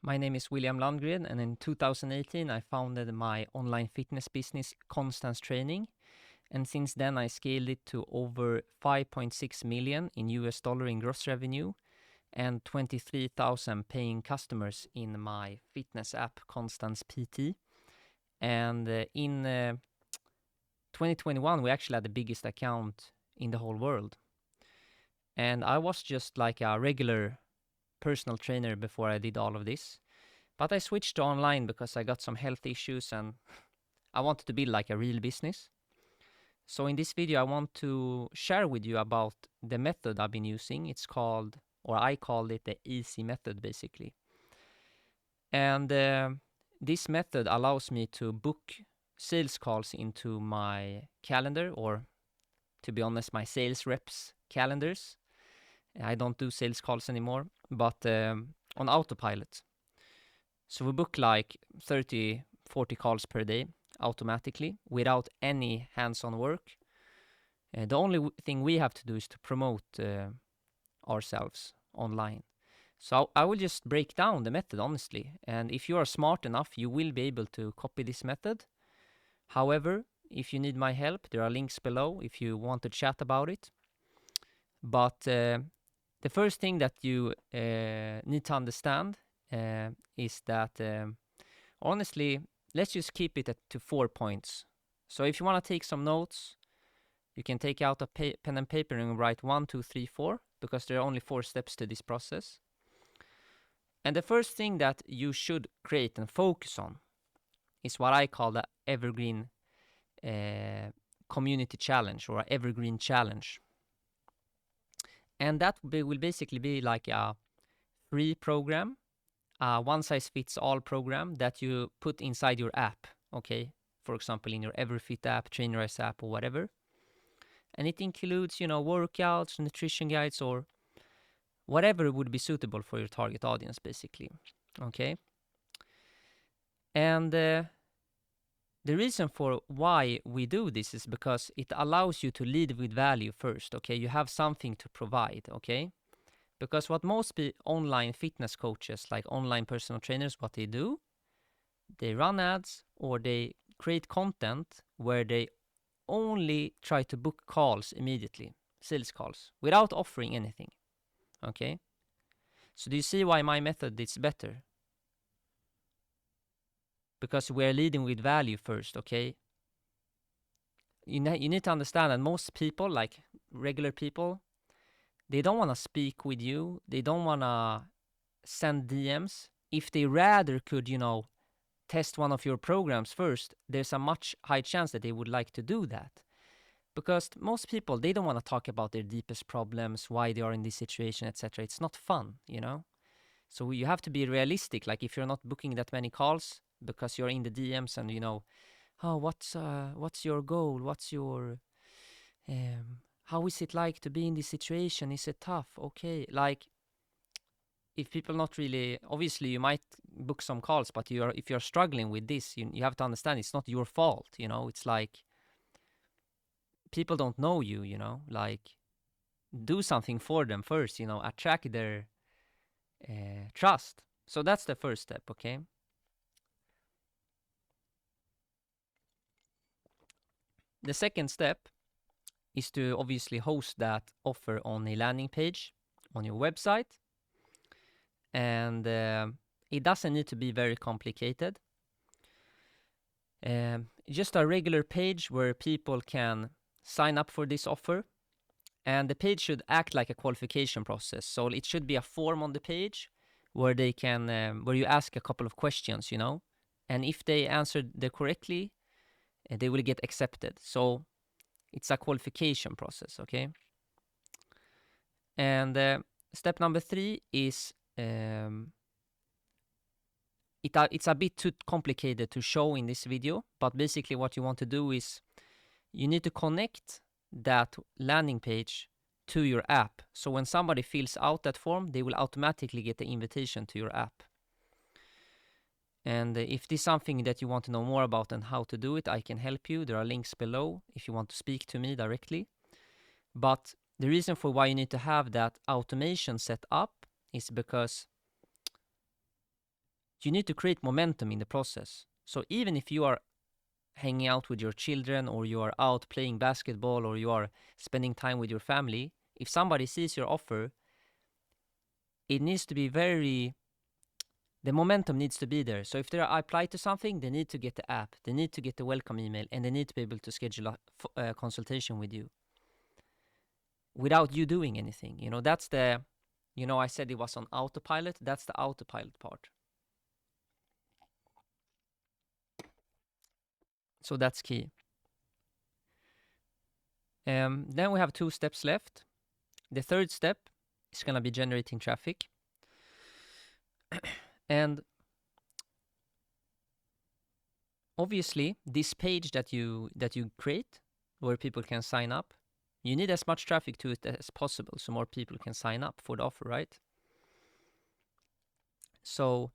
My name is William Landgren, and in 2018 I founded my online fitness business, Constance Training. And since then I scaled it to over 5.6 million in US dollar in gross revenue and 23,000 paying customers in my fitness app, Constance PT. And in 2021 we actually had the biggest account in the whole world. And I was just like a regular personal trainer before I did all of this. But I switched to online because I got some health issues and I wanted to build like a real business. So in this video I want to share with you about the method I've been using. It's called, or I call it, the easy method basically. And this method allows me to book sales calls into my calendar, or to be honest, my sales reps' calendars. I don't do sales calls anymore, but on autopilot. So we book like 30, 40 calls per day automatically without any hands-on work. The only thing we have to do is to promote ourselves online. So I will just break down the method honestly, and if you are smart enough you will be able to copy this method. However, if you need my help, there are links below if you want to chat about it. But the first thing that you need to understand is that honestly, let's just keep it to 4 points. So if you want to take some notes, you can take out a pen and paper and write 1, 2, 3, 4, because there are only 4 steps to this process. And the first thing that you should create and focus on is what I call the Evergreen community challenge, or Evergreen challenge. And that will basically be like a free program, a one-size-fits-all program that you put inside your app, okay? For example, in your EverFit app, Trainerize app, or whatever. And it includes, workouts, nutrition guides, or whatever would be suitable for your target audience, basically, okay? And the reason for why we do this is because it allows you to lead with value first, okay? You have something to provide, okay? Because what most online fitness coaches, like online personal trainers, what they do, they run ads or they create content where they only try to book calls immediately, sales calls, without offering anything, okay? So do you see why my method is better? Because we're leading with value first, okay? You need to understand that most people, like regular people, they don't want to speak with you. They don't want to send DMs. If they rather could, test one of your programs first, there's a much high chance that they would like to do that. Because most people, they don't want to talk about their deepest problems, why they are in this situation, etc. It's not fun, So you have to be realistic. Like if you're not booking that many calls because you're in the DMs and, what's your goal? What's your... how is it like to be in this situation? Is it tough? Okay, like if people not really, obviously you might book some calls, but if you're struggling with this, you have to understand it's not your fault. It's like people don't know you. Like do something for them first. Attract their trust. So that's the first step. Okay. The second step is to obviously host that offer on a landing page on your website. And it doesn't need to be very complicated. Just a regular page where people can sign up for this offer. And the page should act like a qualification process. So it should be a form on the page where they can, where you ask a couple of questions, And if they answer the correctly, they will get accepted. So it's a qualification process, okay? And step number 3 is it's a bit too complicated to show in this video, but basically what you want to do is you need to connect that landing page to your app. So when somebody fills out that form, they will automatically get the invitation to your app. And if this is something that you want to know more about and how to do it, I can help you. There are links below if you want to speak to me directly. But the reason for why you need to have that automation set up is because you need to create momentum in the process. So even if you are hanging out with your children, or you are out playing basketball, or you are spending time with your family, if somebody sees your offer, it needs to be the momentum needs to be there. So if they apply to something, they need to get the app, they need to get the welcome email, and they need to be able to schedule a consultation with you without you doing anything. That's the, I said it was on autopilot. That's the autopilot part. So that's key. Then we have 2 steps left. The third step is going to be generating traffic. And obviously, this page that you create, where people can sign up, you need as much traffic to it as possible, so more people can sign up for the offer, right? So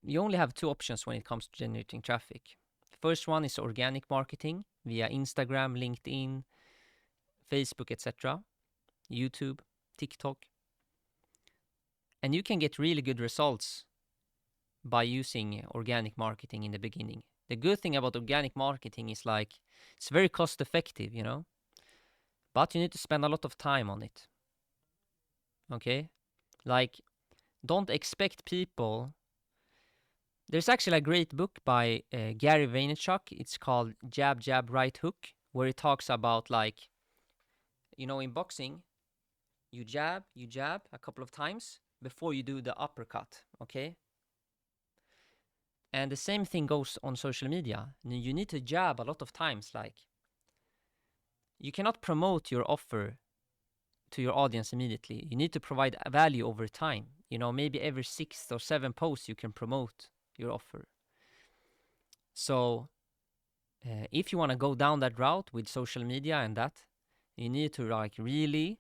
you only have 2 options when it comes to generating traffic. The first one is organic marketing via Instagram, LinkedIn, Facebook, etc., YouTube, TikTok. And you can get really good results by using organic marketing in the beginning. The good thing about organic marketing is it's very cost effective, but you need to spend a lot of time on it. Okay? Don't expect people. There's actually a great book by Gary Vaynerchuk. It's called Jab, Jab, Right Hook, where it talks about in boxing, you jab a couple of times before you do the uppercut, okay? And the same thing goes on social media. You need to jab a lot of times. You cannot promote your offer to your audience immediately. You need to provide value over time. Maybe every 6 or 7 posts you can promote your offer. So if you want to go down that route with social media and that, you need to really,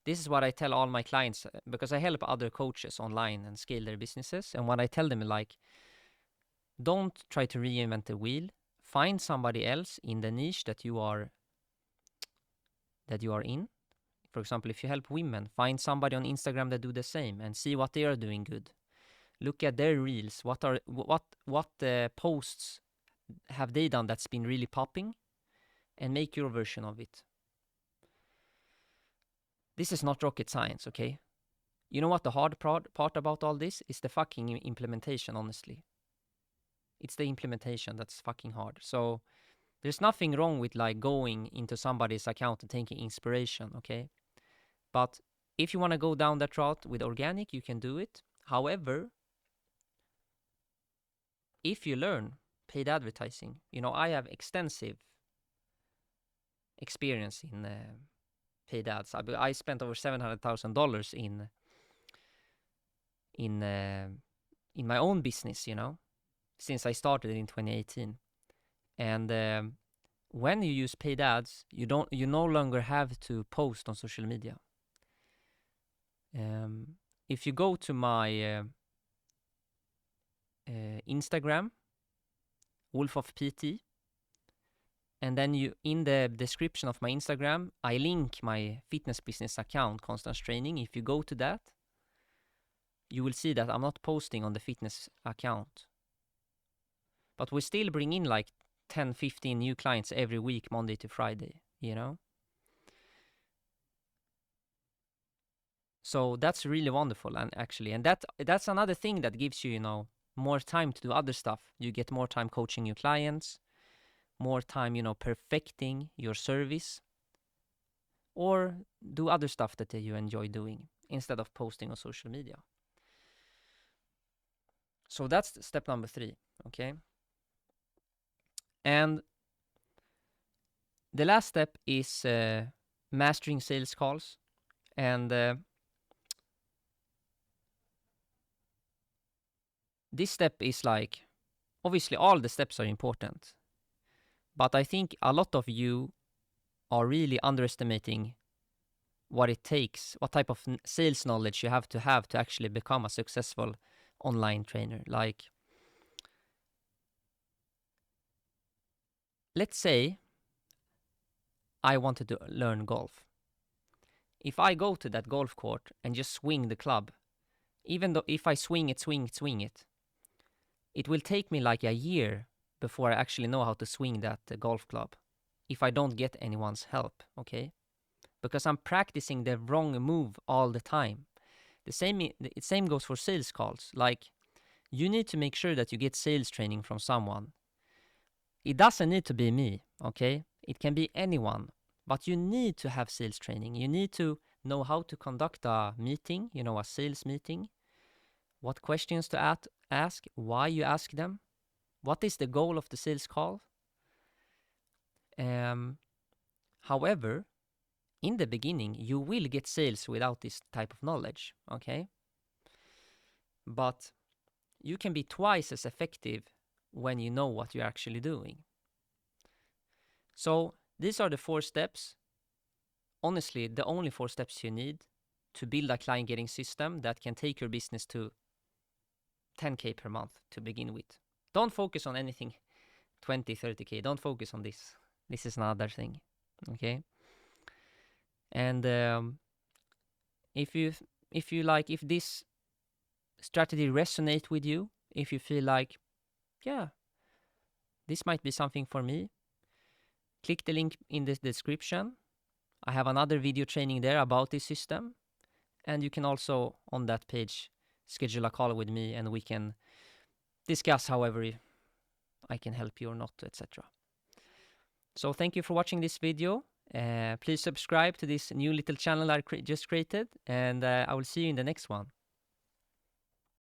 this is what I tell all my clients, because I help other coaches online and scale their businesses. And what I tell them, don't try to reinvent the wheel. Find somebody else in the niche that you are in. For example, if you help women, find somebody on Instagram that do the same and see what they are doing good. Look at their reels. What posts have they done that's been really popping, and make your version of it. This is not rocket science, okay? You know what the hard part about all this is? The fucking implementation, honestly. It's the implementation that's fucking hard. So there's nothing wrong with going into somebody's account and taking inspiration, okay? But if you want to go down that route with organic, you can do it. However, if you learn paid advertising, I have extensive experience in paid ads. I spent over $700,000 in my own business, since I started in 2018. And when you use paid ads, you no longer have to post on social media. If you go to my Instagram, Wolf of PT, and then in the description of my Instagram, I link my fitness business account, Constance Training. If you go to that, you will see that I'm not posting on the fitness account. But we still bring in 10, 15 new clients every week, Monday to Friday, So that's really wonderful, and that's another thing that gives you, more time to do other stuff. You get more time coaching your clients, more time, perfecting your service, or do other stuff that you enjoy doing instead of posting on social media. So that's step number 3, okay? And the last step is mastering sales calls. And this step is obviously all the steps are important, but I think a lot of you are really underestimating what it takes, what type of sales knowledge you have to actually become a successful online trainer. Let's say I wanted to learn golf. If I go to that golf court and just swing the club, even though if I swing it, it will take me like a year before I actually know how to swing that golf club if I don't get anyone's help, okay? Because I'm practicing the wrong move all the time. The same goes for sales calls. Like, you need to make sure that you get sales training from someone. It doesn't need to be me, okay? It can be anyone, but you need to have sales training. You need to know how to conduct a meeting, a sales meeting, what questions to ask, why you ask them, what is the goal of the sales call. However, in the beginning, you will get sales without this type of knowledge, okay? But you can be twice as effective when you know what you're actually doing. So these are the 4 steps. Honestly, the only 4 steps you need to build a client getting system that can take your business to 10K per month to begin with. Don't focus on anything 20, 30K. Don't focus on this. This is another thing, okay? And if this strategy resonate with you, if you feel like, yeah, this might be something for me, click the link in the description. I have another video training there about this system. And you can also, on that page, schedule a call with me and we can discuss however I can help you or not, etc. So thank you for watching this video. Please subscribe to this new little channel I just created, and I will see you in the next one.